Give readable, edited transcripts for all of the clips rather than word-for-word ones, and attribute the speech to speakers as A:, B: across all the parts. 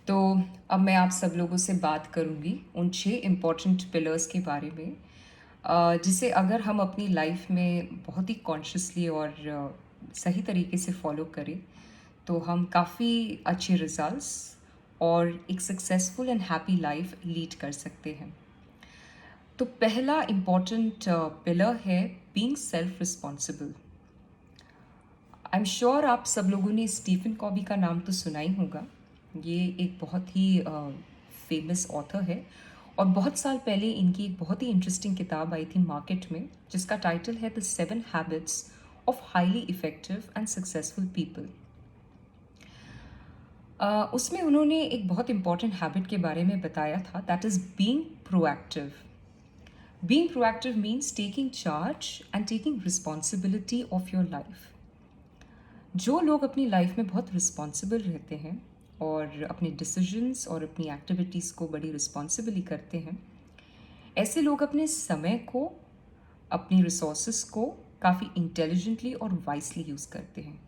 A: तो अब मैं आप सब लोगों से बात करूँगी उन 6 इम्पोर्टेंट पिलर्स के बारे में, जिसे अगर हम अपनी लाइफ में बहुत ही कॉन्शियसली और सही तरीके से फॉलो करें, तो हम काफ़ी अच्छे रिजल्ट्स और एक successful and happy life lead कर सकते हैं। तो पहला इम्पोर्टेंट पिलर है being self responsible. I am sure आप सब लोगों ने स्टीफन कॉबी का नाम तो सुना ही होगा। ये एक बहुत ही फेमस ऑथर है और बहुत साल पहले इनकी एक बहुत ही इंटरेस्टिंग किताब आई थी मार्केट में, जिसका टाइटल है the 7 habits of highly effective and successful people. उसमें उन्होंने एक बहुत इंपॉर्टेंट हैबिट के बारे में बताया था, that is being proactive. Being proactive means taking charge and taking responsibility of your life. जो लोग अपनी लाइफ में बहुत रिस्पॉन्सिबल रहते हैं और अपने डिसीजंस और अपनी एक्टिविटीज़ को बड़ी रिस्पॉन्सिबली करते हैं, ऐसे लोग अपने समय को, अपनी रिसोर्सेस को काफ़ी इंटेलिजेंटली और वाइसली यूज़ करते हैं।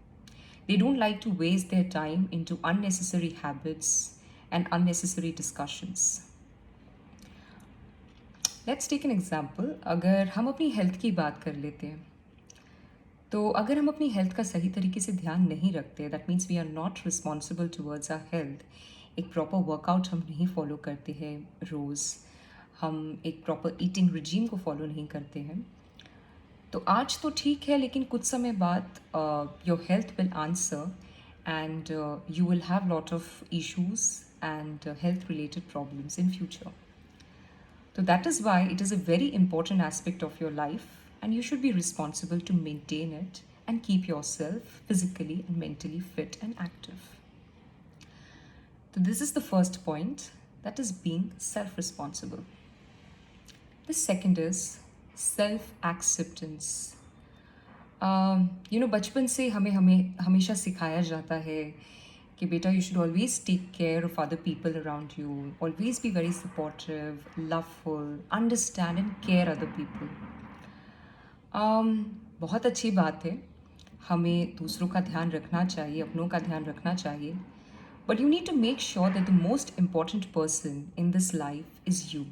A: They don't like to waste their time into unnecessary habits and unnecessary discussions. Let's take an example. अगर हम अपनी हेल्थ की बात कर लेते हैं, तो अगर हम अपनी हेल्थ का सही तरीके से ध्यान नहीं रखते, that means we are not responsible towards our health. एक प्रॉपर वर्कआउट हम नहीं फॉलो करते हैं रोज़, हम एक प्रॉपर ईटिंग रिजीम को फॉलो नहीं करते हैं, तो आज तो ठीक है, लेकिन कुछ समय बाद your health will answer and you will have lot of issues and health related problems in future. So that is why it is a very important aspect of your life, and you should be responsible to maintain it and keep yourself physically and mentally fit and active. So this is the first point, that is being self-responsible. The second is self-acceptance. बचपन से हमें हमें हमेशा सिखाया जाता है कि बेटा, you should always take care of other people around you, always be very supportive, loveful, understand and care other people. बहुत अच्छी बात है, हमें दूसरों का ध्यान रखना चाहिए, अपनों का ध्यान रखना चाहिए, but you need to make sure that the most important person in this life is you.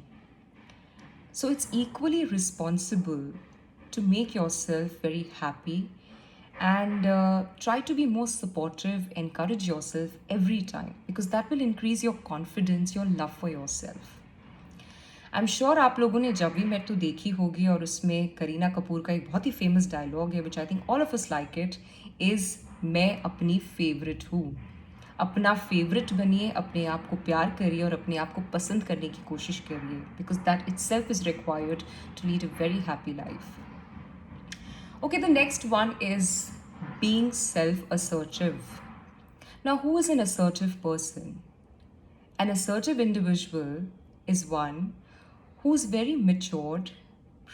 A: So it's equally responsible to make yourself very happy and try to be more supportive, encourage yourself every time, because that will increase your confidence, your love for yourself. I am sure आप लोगों ने जब भी met तो देखी होगी, और उसमें करीना कपूर का एक बहुत ही फेमस डायलॉग है which I think all of us like it, is मैं अपनी फेवरेट हूँ. अपना फेवरेट बनिए, अपने आप को प्यार करिए और अपने आप को पसंद करने की कोशिश करिए, because that itself is required to lead a very happy life. Okay, the next one is being self-assertive. Now, who is an assertive person? An assertive individual is one who is very matured,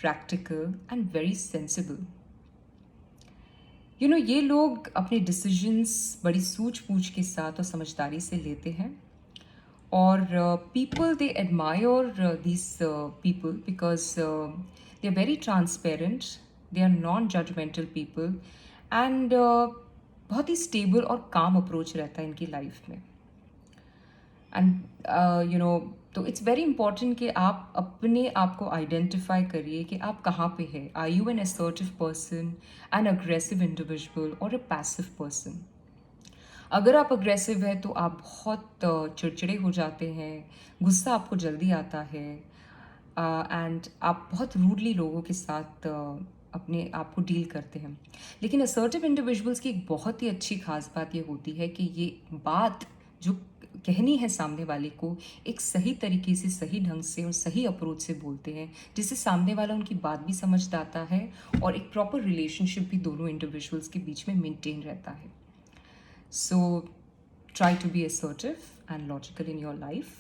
A: practical, and very sensible. ये लोग अपने decisions बड़ी सूझ-बूझ के साथ और समझदारी से लेते हैं, और people they admire these people because they are very transparent, they are non-judgmental people, and बहुत ही स्टेबल और काम अप्रोच रहता है इनकी लाइफ में. एंड तो इट्स वेरी इंपॉर्टेंट कि आप अपने आप को आइडेंटिफाई करिए कि आप कहाँ पे हैं. Are you an assertive person, an aggressive individual और अ पैसिव पर्सन? अगर आप अग्रेसिव है तो आप बहुत चिड़चिड़े हो जाते हैं, गुस्सा आपको जल्दी आता है, एंड आप बहुत रूडली लोगों के साथ अपने आप को डील करते हैं. लेकिन असर्टिव इंडिविजुअल्स की एक बहुत ही अच्छी खास बात ये होती है कि ये बात जो कहनी है सामने वाले को, एक सही तरीके से, सही ढंग से और सही अप्रोच से बोलते हैं, जिससे सामने वाला उनकी बात भी समझ आता है और एक प्रॉपर रिलेशनशिप भी दोनों इंडिविजुअल्स के बीच में मेंटेन रहता है. So try to be assertive and logical in your life.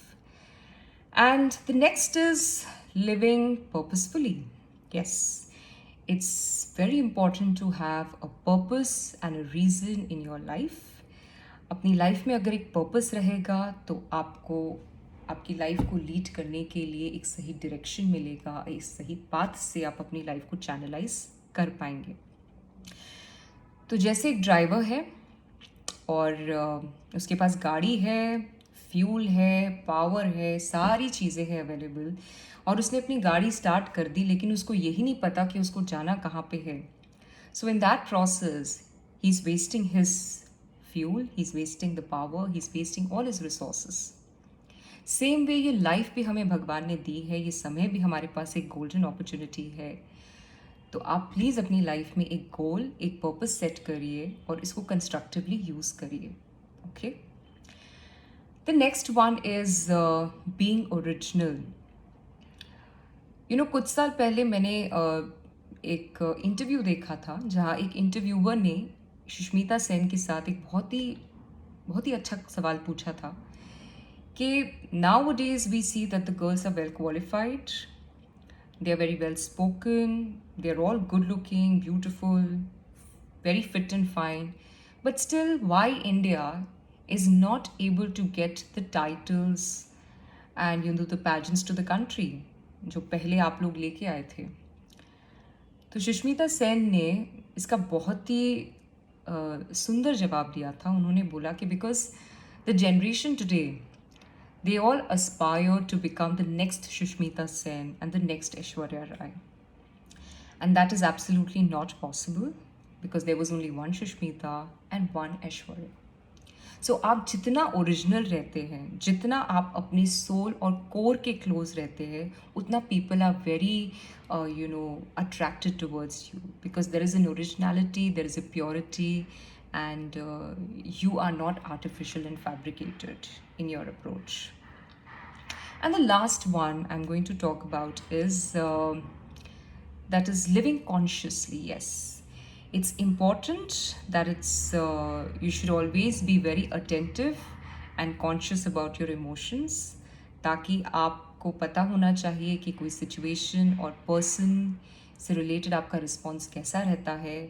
A: And the next is living purposefully. Yes, it's very important to have a purpose and a reason in your life. अपनी life में अगर एक purpose रहेगा तो आपको आपकी life को lead करने के लिए एक सही डायरेक्शन मिलेगा, एक सही पाथ से आप अपनी लाइफ को चैनलाइज कर पाएंगे. तो जैसे एक ड्राइवर है और उसके पास गाड़ी है, फ्यूल है, पावर है, सारी चीज़ें हैं अवेलेबल, और उसने अपनी गाड़ी स्टार्ट कर दी, लेकिन उसको यही नहीं पता कि उसको जाना कहाँ पे है. So in that process, he's wasting his fuel, he's wasting the power, he's wasting all his resources. Same way ये लाइफ भी हमें भगवान ने दी है, ये समय भी हमारे पास एक गोल्डन अपॉर्चुनिटी है. तो आप प्लीज़ अपनी लाइफ में एक गोल, एक पर्पस सेट करिए और इसको कंस्ट्रक्टिवली यूज़ करिए. Okay. The next one is being original. कुछ साल पहले मैंने एक इंटरव्यू देखा था जहाँ एक इंटरव्यूअर ने सुष्मिता सेन के साथ एक बहुत ही अच्छा सवाल पूछा था कि nowadays we see that the girls are well qualified, they are very well spoken, they are all good looking, beautiful, very fit and fine, but still why India is not able to get the titles and the pageants to the country जो पहले आप लोग लेके आए थे. तो सुष्मिता सेन ने इसका बहुत ही सुंदर जवाब दिया था. उन्होंने बोला कि because the generation today, they all aspire to become the next Shushmita Sen and the next Aishwarya Rai. And that is absolutely not possible because there was only one Shushmita and one Aishwarya. So आप जितना original रहते हैं, जितना आप अपनी soul और core के close रहते हैं, उतना people are very attracted towards you because there is an originality, there is a purity, and you are not artificial and fabricated in your approach. And the last one I'm going to talk about is that is living consciously. Yes, it's important that you should always be very attentive and conscious about your emotions, ताकि आपको पता होना चाहिए कि कोई situation और person से related आपका रिस्पॉन्स कैसा रहता है.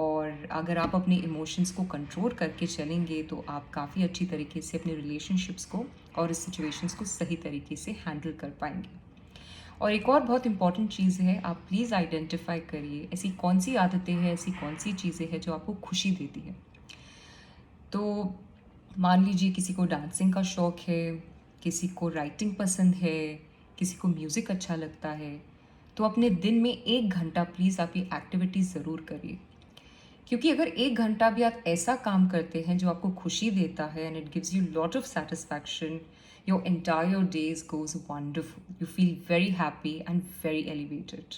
A: और अगर आप अपने इमोशंस को कंट्रोल करके चलेंगे तो आप काफ़ी अच्छी तरीके से अपने रिलेशनशिप्स को और इस सिचुएशंस को सही तरीके से हैंडल कर पाएंगे. और एक और बहुत इंपॉर्टेंट चीज़ है, आप प्लीज़ आइडेंटिफाई करिए ऐसी कौन सी आदतें हैं, ऐसी कौन सी चीज़ें हैं जो आपको खुशी देती है. तो मान लीजिए किसी को डांसिंग का शौक़ है, किसी को राइटिंग पसंद है, किसी को म्यूज़िक अच्छा लगता है, तो अपने दिन में 1 घंटा प्लीज़ आप ये एक्टिविटी ज़रूर करिए. क्योंकि अगर 1 घंटा भी आप ऐसा काम करते हैं जो आपको खुशी देता है and it gives you lot of satisfaction, your entire days goes wonderful, you feel very happy and very elevated.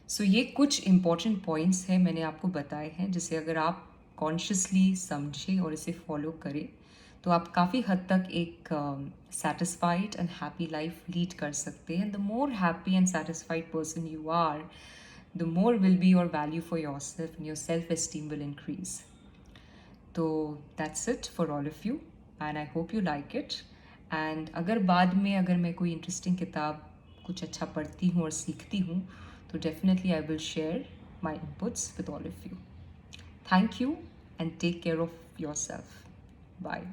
A: So ये कुछ इम्पॉर्टेंट पॉइंट्स हैं मैंने आपको बताए हैं, जिसे अगर आप कॉन्शियसली समझें और इसे फॉलो करें तो आप काफ़ी हद तक एक satisfied and happy life lead कर सकते हैं. The more happy and satisfied person you are, the more will be your value for yourself and your self-esteem will increase. So that's it for all of you and I hope you like it. And अगर बाद में अगर मैं कोई interesting किताब कुछ अच्छा पढ़ती हूँ और सीखती हूँ तो definitely I will share my inputs with all of you. Thank you and take care of yourself. Bye.